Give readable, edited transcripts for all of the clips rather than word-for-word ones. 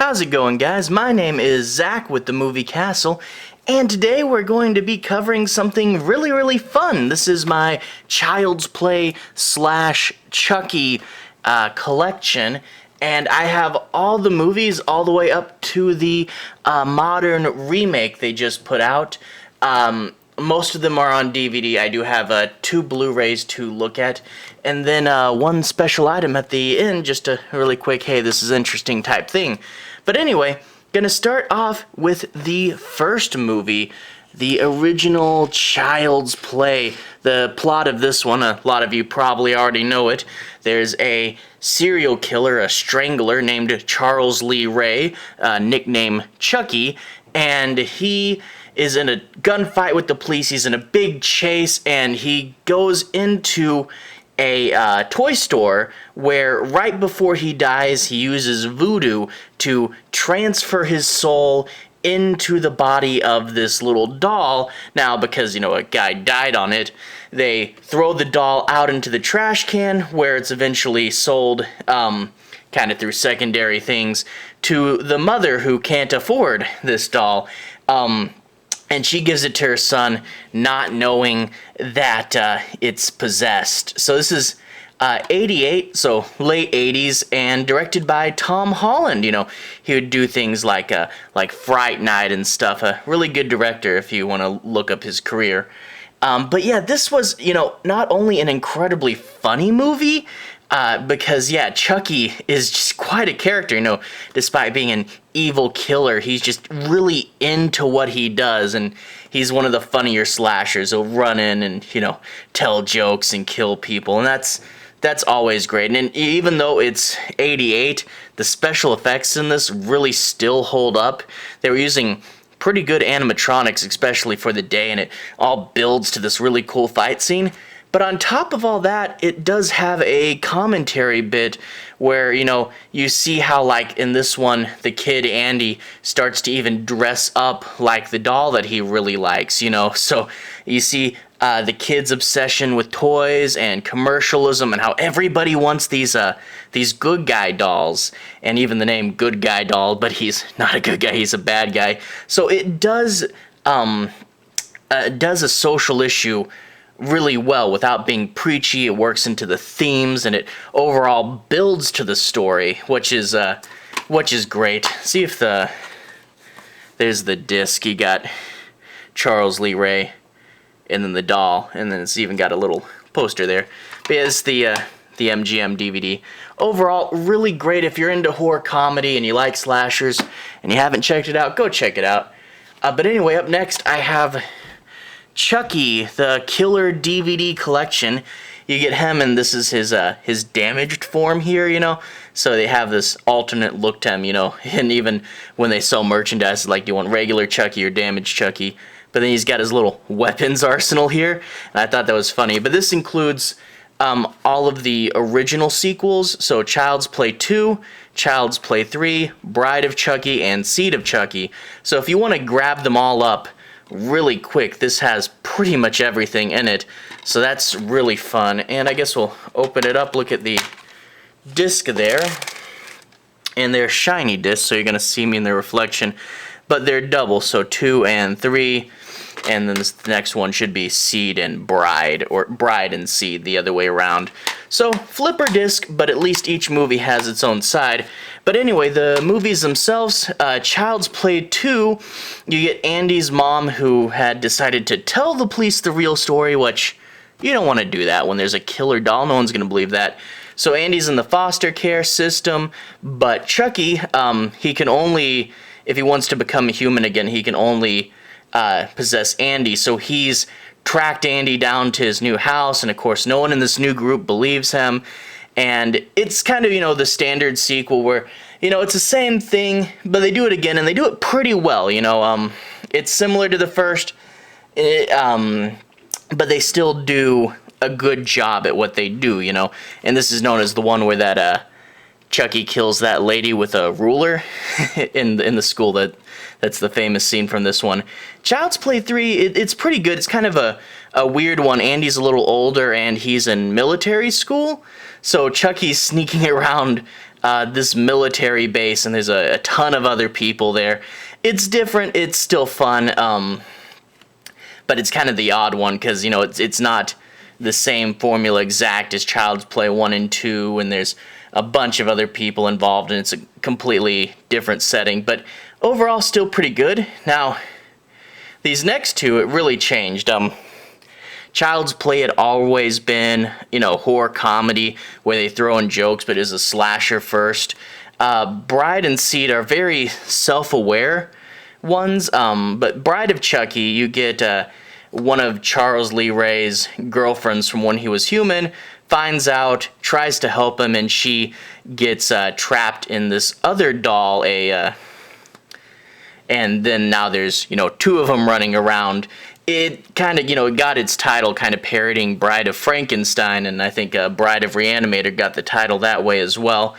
How's it going, guys? My name is Zach with the Movie Castle, and today we're going to be covering something really fun. This is my Child's Play / Chucky collection, and I have all the movies all the way up to the modern remake they just put out. Most of them are on DVD. I do have 2 Blu-rays to look at, and then one special item at the end, just a really quick, hey, this is interesting type thing. But anyway, gonna start off with the first movie, the original Child's Play. The plot of this one, a lot of you probably already know it. There's a serial killer, a strangler named Charles Lee Ray, nicknamed Chucky, and he is in a gunfight with the police. He's in a big chase, and he goes into a toy store where right before he dies, he uses voodoo to transfer his soul into the body of this little doll. Now, because, a guy died on it, they throw the doll out into the trash can, where it's eventually sold, kind of through secondary things, to the mother who can't afford this doll. And she gives it to her son, not knowing that it's possessed. So this is 88, so late 80s, and directed by Tom Holland. He would do things like Fright Night and stuff. A really good director if you want to look up his career. But yeah, this was, not only an incredibly funny movie, because, yeah, Chucky is just quite a character, despite being an evil killer, he's just really into what he does, and he's one of the funnier slashers. He'll run in and, tell jokes and kill people, and that's always great. And even though it's 88, the special effects in this really still hold up. They were using pretty good animatronics, especially for the day, and it all builds to this really cool fight scene. But on top of all that, it does have a commentary bit where, you see how, in this one, the kid Andy starts to even dress up like the doll that he really likes, So you see the kid's obsession with toys and commercialism and how everybody wants these good guy dolls. And even the name Good Guy Doll, but he's not a good guy, he's a bad guy. So it does a social issue really well without being preachy. It works into the themes, and it overall builds to the story, which is great. See if there's the disc. You got Charles Lee Ray, and then the doll, and then it's even got a little poster there. But yeah, it's the MGM DVD. Overall, really great. If you're into horror comedy and you like slashers and you haven't checked it out, go check it out. But anyway, up next I have Chucky, the Killer DVD collection. You get him, and this is his damaged form here, So they have this alternate look to him, And even when they sell merchandise, do you want regular Chucky or damaged Chucky? But then he's got his little weapons arsenal here, and I thought that was funny. But this includes all of the original sequels, so Child's Play 2, Child's Play 3, Bride of Chucky, and Seed of Chucky. So if you want to grab them all up really quick, this has pretty much everything in it, so that's really fun. And I guess we'll open it up, look at the disc there, and they're shiny discs, so you're going to see me in the reflection, but they're double, so 2 and 3, and then the next one should be Seed and Bride, or Bride and Seed, the other way around. So, flipper disc, but at least each movie has its own side. But anyway, the movies themselves, Child's Play 2, you get Andy's mom who had decided to tell the police the real story, which you don't want to do that when there's a killer doll. No one's going to believe that. So Andy's in the foster care system, but Chucky, he can only, if he wants to become a human again, he can only possess Andy. So he's tracked Andy down to his new house, and of course no one in this new group believes him. And it's kind of, the standard sequel where, it's the same thing, but they do it again, and they do it pretty well, It's similar to the first, but they still do a good job at what they do, And this is known as the one where that Chucky kills that lady with a ruler in the school. That's the famous scene from this one. Child's Play 3, it's pretty good. It's kind of a weird one. Andy's a little older, and he's in military school, so Chucky's sneaking around this military base, and there's a ton of other people there. It's different. It's still fun, but it's kind of the odd one because, you know, it's not the same formula exact as Child's Play 1 and 2, and there's a bunch of other people involved, and it's a completely different setting, but overall still pretty good. Now, these next two, it really changed. Child's Play had always been, you know, horror comedy where they throw in jokes, but is a slasher first. Bride and Seed are very self-aware ones, but Bride of Chucky, you get one of Charles Lee Ray's girlfriends from when he was human, finds out, tries to help him, and she gets trapped in this other doll, and then now there's, you know, two of them running around. It kind of, you know, it got its title kind of parodying Bride of Frankenstein, and I think Bride of Reanimator got the title that way as well.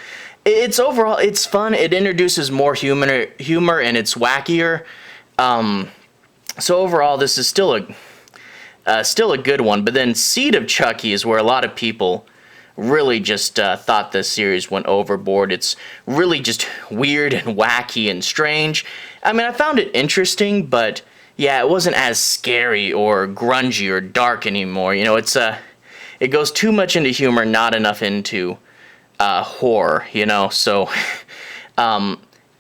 It's overall, it's fun. It introduces more humor and it's wackier. So overall, this is still a good one. But then Seed of Chucky is where a lot of people really just thought this series went overboard. It's really just weird and wacky and strange. I mean, I found it interesting, but yeah, it wasn't as scary or grungy or dark anymore. You know, it goes too much into humor, not enough into horror. You know, so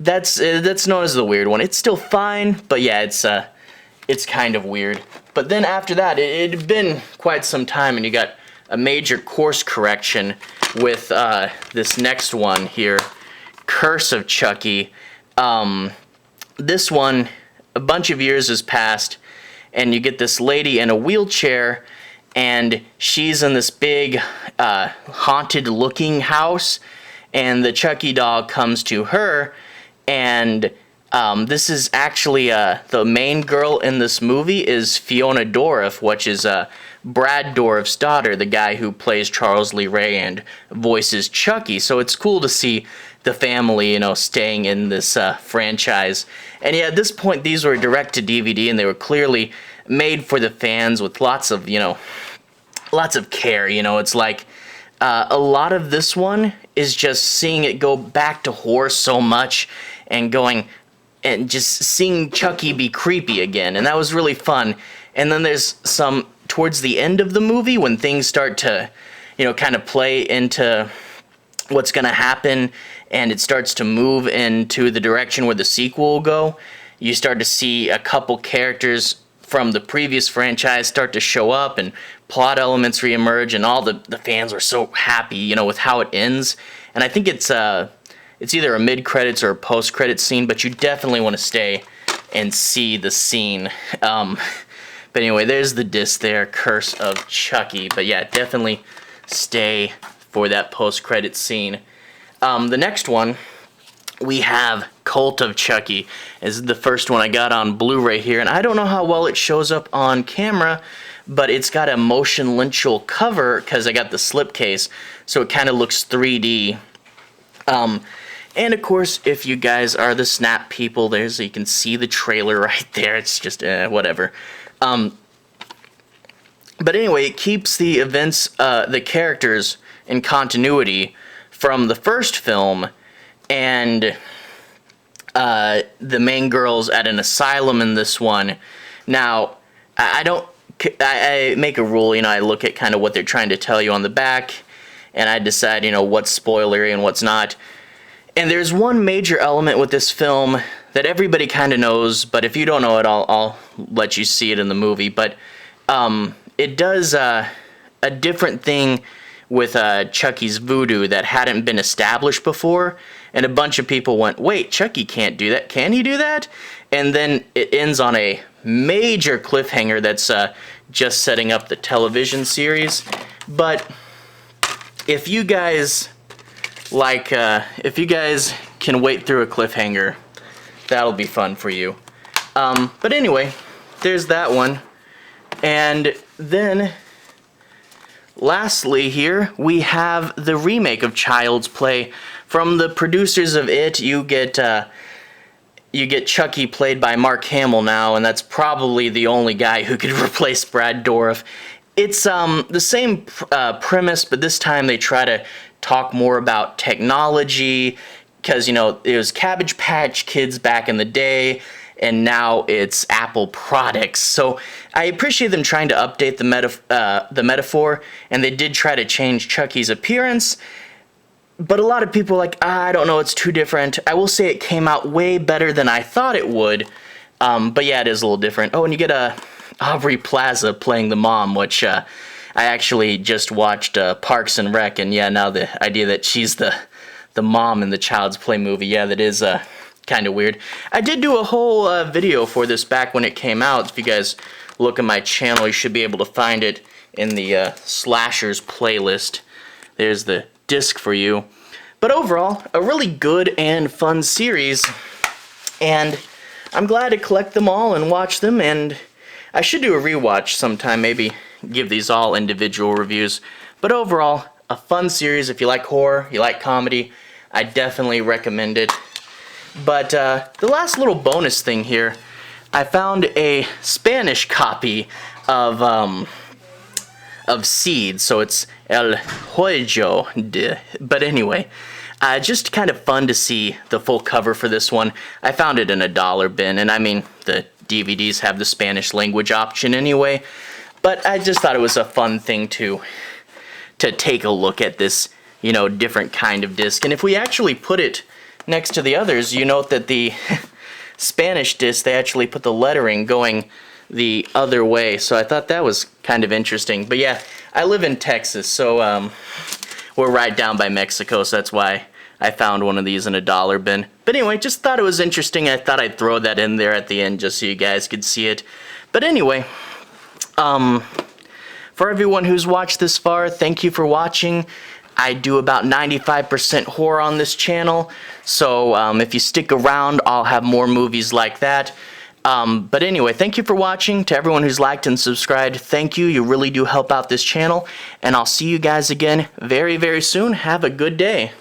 that's known as the weird one. It's still fine, but yeah, it's kind of weird. But then after that, it had been quite some time, and you got a major course correction with this next one here, Curse of Chucky. This one, a bunch of years has passed, and you get this lady in a wheelchair, and she's in this big haunted-looking house, and the Chucky doll comes to her, and this is actually the main girl in this movie is Fiona Dourif, which is Brad Dourif's daughter, the guy who plays Charles Lee Ray and voices Chucky. So it's cool to see the family, you know, staying in this franchise. And yeah, at this point, these were direct to DVD, and they were clearly made for the fans with lots of, you know, lots of care. You know, it's like a lot of this one is just seeing it go back to horror so much and going and just seeing Chucky be creepy again, and that was really fun. And then there's some towards the end of the movie when things start to, you know, kind of play into what's going to happen, and it starts to move into the direction where the sequel will go. You start to see a couple characters from the previous franchise start to show up, and plot elements reemerge, and all the fans were so happy, you know, with how it ends. And I think it's either a mid-credits or a post-credits scene, but you definitely want to stay and see the scene. But anyway, there's the disc there, Curse of Chucky. But yeah, definitely stay for that post-credits scene. The next one, we have Cult of Chucky. This is the first one I got on Blu-ray here, and I don't know how well it shows up on camera, but it's got a motion linchal cover because I got the slipcase, so it kind of looks 3D. And of course, if you guys are the Snap people, you can see the trailer right there. It's just whatever. But anyway, it keeps the events, the characters in continuity from the first film, and the main girl's at an asylum in this one. Now, I make a rule, you know, I look at kind of what they're trying to tell you on the back, and I decide, you know, what's spoilery and what's not. And there's one major element with this film that everybody kind of knows, but if you don't know it, I'll let you see it in the movie. But it does a different thing with Chucky's voodoo that hadn't been established before, and a bunch of people went, wait, Chucky can't do that. Can he do that? And then it ends on a major cliffhanger that's just setting up the television series. But if you guys if you guys can wait through a cliffhanger, that'll be fun for you. But anyway, there's that one. And then lastly here, we have the remake of Child's Play. From the producers of it, you get Chucky played by Mark Hamill now, and that's probably the only guy who could replace Brad Dourif. It's the same premise, but this time they try to talk more about technology, because, you know, it was Cabbage Patch Kids back in the day, and now it's Apple products. So I appreciate them trying to update the metaphor, and they did try to change Chucky's appearance. But a lot of people are like, I don't know, it's too different. I will say it came out way better than I thought it would. But yeah, it is a little different. Oh, and you get Aubrey Plaza playing the mom, which I actually just watched Parks and Rec, and yeah, now the idea that she's the mom in the Child's Play movie, yeah, that is kind of weird. I did do a whole video for this back when it came out. If you guys look at my channel, you should be able to find it in the Slashers playlist. There's the disc for you. But overall, a really good and fun series, and I'm glad to collect them all and watch them, and I should do a rewatch sometime, maybe give these all individual reviews. But overall, a fun series. If you like horror, you like comedy, I definitely recommend it. But the last little bonus thing here, I found a Spanish copy of Seed, so it's El Juego de... But anyway, just kind of fun to see the full cover for this one. I found it in a dollar bin, and I mean, the DVDs have the Spanish language option anyway, but I just thought it was a fun thing to take a look at this, you know, different kind of disc. And if we actually put it next to the others, you note that the Spanish disc, they actually put the lettering going the other way, so I thought that was kind of interesting. But yeah, I live in Texas, so we're right down by Mexico, so that's why I found one of these in a dollar bin. But anyway, just thought it was interesting. I thought I'd throw that in there at the end just so you guys could see it. But anyway, for everyone who's watched this far, thank you for watching. I do about 95% horror on this channel, so if you stick around, I'll have more movies like that. But anyway, thank you for watching. To everyone who's liked and subscribed, thank you. You really do help out this channel, and I'll see you guys again very, very soon. Have a good day.